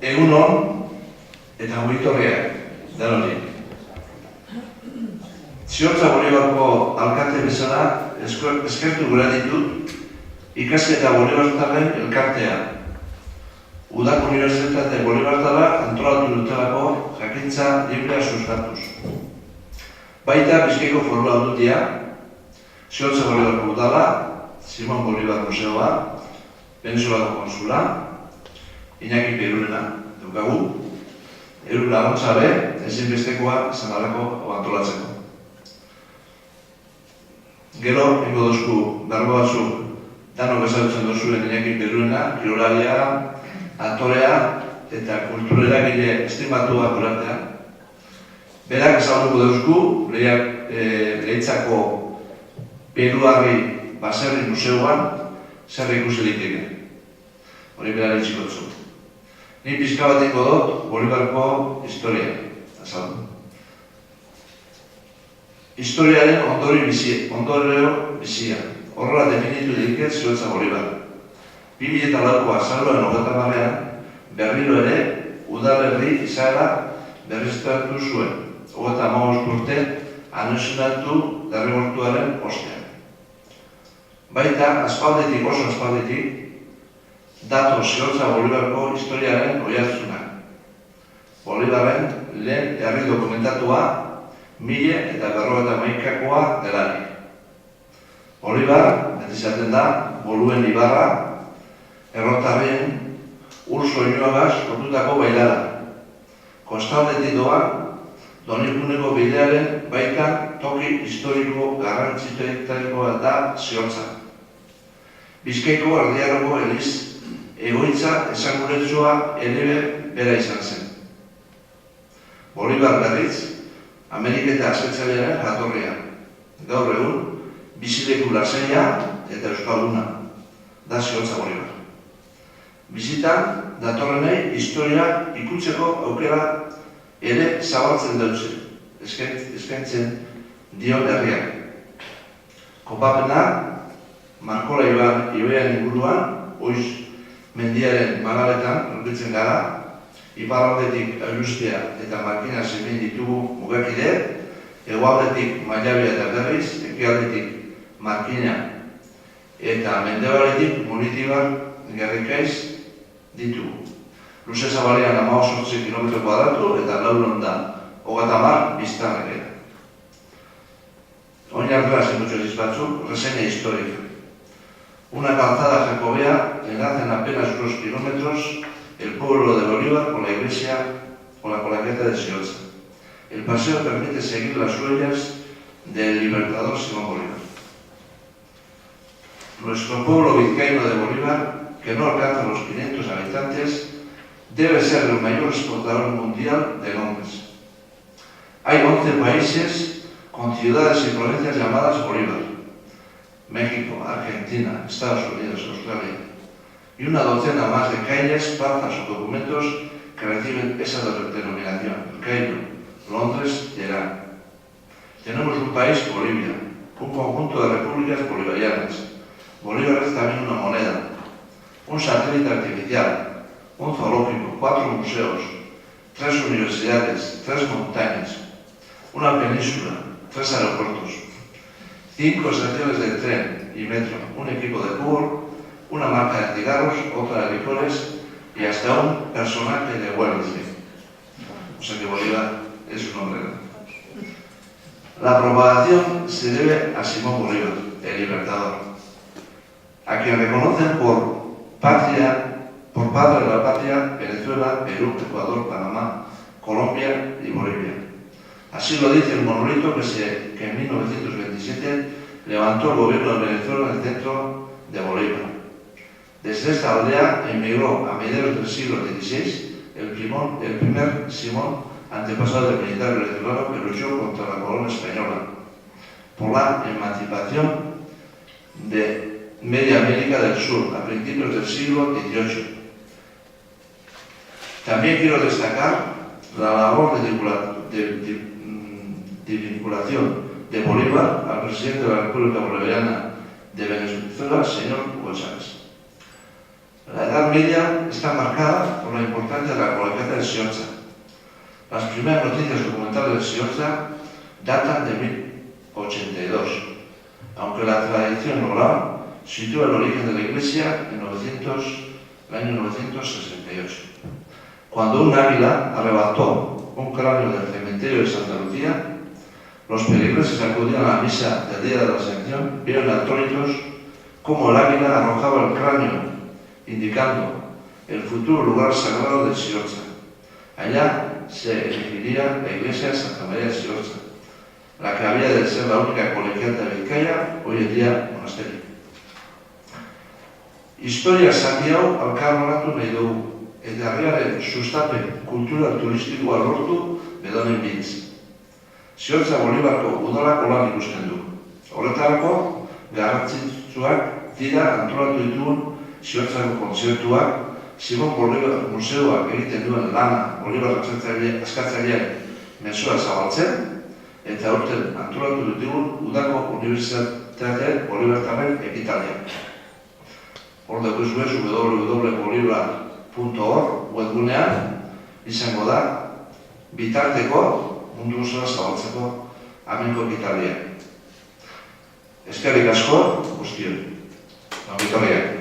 Egun hon eta mugitorriak, danotik. Ziortza Bolibarko alkate bezala eskertu gura ditut ikasketa Bolibartarren elkartea. Udako Unibertsitate Bolibartara antolatu dutelako jakintza librea sustatuz. Baita Bizkaiko Foru Aldundia, Ziortza Bolibarko udala, Simon Bolibar Museoa, Venezuelako konsula, Iñaki Perurena dukagu, Eru laguntza be, ezinbestekoa Sanarrako antolatzeko. Gero, ingo dozku, darbo batzuk, danok ezagutzen dozuen Iñaki Perurena, kirolaria, aktorea eta kulturera gile estimatua guratea. Berak ezagutuko dozku, Lehitzako Peruarri Baserri Museoan zer ikusi liteke. Hori beraren txikotzu. Ni pixka bat ingo dut Bolibarko historia, azaldu. Historiaren ondorio bizia. Horrela definitu diket Ziortza Bolibar. 2004ko azaroan 30-ean berriro ere udalerri izaera berriztatu zuen. 35 urte anexionatu derrigortuaren ostean. Baita, aspaldetik oso aspaldetik, dato Ziortza Bolibarko historiaren oihartzunak. Bolibarren lehen herri dokumentatua 1051koa delarik. Bolibar, betizaten da, Boluen ibarra, errotarrien ur soinuagaz lotutako bailara. Kostaldetik doa, Doniguneko bidearen baita toki historiko garrantzituetarikoa da Ziortza. Bizkaiko Erdiaroko Eliz egoitza esanguretzua ere bera izan zen. Bolibar berriz, Ameriketa asetzailearen jatorria. Gaur egun, bizileku lasaia eta euskalduna da Ziortza Bolibar. Bizitan, datorrenei historia ikutzeko aukera ere zabaltzen dautzen, eskaintzen dion herriak. Kopapena, Markola ibaian inguruan, Oiz mendiaren magaletan aurkitzen gara, iparraldetik Alustia eta Markina zemen ditugu mugakide, hegoaldetik Mallabia eta Berriz, ekialdetik Markina eta mendebaletik Munitibar Gerrikaiz ditugu. Luze zabalean 18 km kuadratu eta lauron da 30 biztanleke. Oinarrela zenutxo batzuk, reseña histórica. Una calzada jacobea enlaza en apenas unos kilómetros el pueblo de Bolívar con la iglesia o la colaqueta de Ziortza. El paseo permite seguir las huellas del libertador Simón Bolívar. Nuestro pueblo vizcaíno de Bolívar, que no alcanza los 500 habitantes, debe ser el mayor exportador mundial de Londres. Hay 11 países con ciudades y provincias llamadas Bolívar. México, Argentina, Estados Unidos, Australia. Y una docena más de calles, plazas o documentos que reciben esa denominación. El Cairo, Londres y Irán. Tenemos un país, Bolivia, un conjunto de repúblicas bolivarianas. Bolívar es también una moneda, un satélite artificial, un zoológico, 4 museos, 3 universidades, 3 montañas, una península, 3 aeropuertos, 5 estaciones de tren y metro, un equipo de fútbol, una marca de cigarros, otra de licores y hasta un personaje de Wellesley. O sea que Bolívar es un hombre. La propagación se debe a Simón Bolívar, el libertador, a quien reconocen por padre de la patria Venezuela, Perú, Ecuador, Panamá, Colombia y Bolivia. Así lo dice el monolito que en 1927 levantó el gobierno de Venezuela en el centro de Bolívar. Desde esta aldea emigró a mediados del siglo XVI el primer Simón, antepasado del militar venezolano que luchó contra la corona española por la emancipación de Media América del Sur a principios del siglo XVIII. También quiero destacar la labor de vinculación de Bolívar al presidente de la República Bolivariana de Venezuela, señor Hugo Chávez. La Edad Media está marcada por la importancia de la colegiata de Siortza. Las primeras noticias documentales de Siortza datan de 1082, aunque la tradición oral sitúa el origen de la iglesia en el año 968, cuando un águila arrebató un cráneo del cementerio de Santa Lucía. Los peregrinos que acudían a la misa del día de la Ascensión vieron atónitos cómo el águila arrojaba el cráneo, indicando el futuro lugar sagrado de Siortza. Allá se erigiría la iglesia de Santa María de Siortza, la que había de ser la única colegiata de Vizcaya, hoy en día monasterio. Historia zati hau elkarbanatu nahi dugu, eta herriaren sustapen kultural turistikoa lortu bedonen bidez. Siortza Bolibarko udalako lan ikusten du. Horretarako, garrantzitsuak dira antolatu ditugun Siortzako kontzertuak, Simon Bolivar Museoak egiten duen lana Bolivar askatzailean mezua zabaltzen, eta aurten antolatu ditugun udako unibertsitatean Bolibartarren ekitaldiak. Hor daukizue www.bolivar.org webgunean izango da bitarteko mundu osoa zabaltzeko amenko ekitaldia. Eskerrik asko guztioi. Ongi etorriak.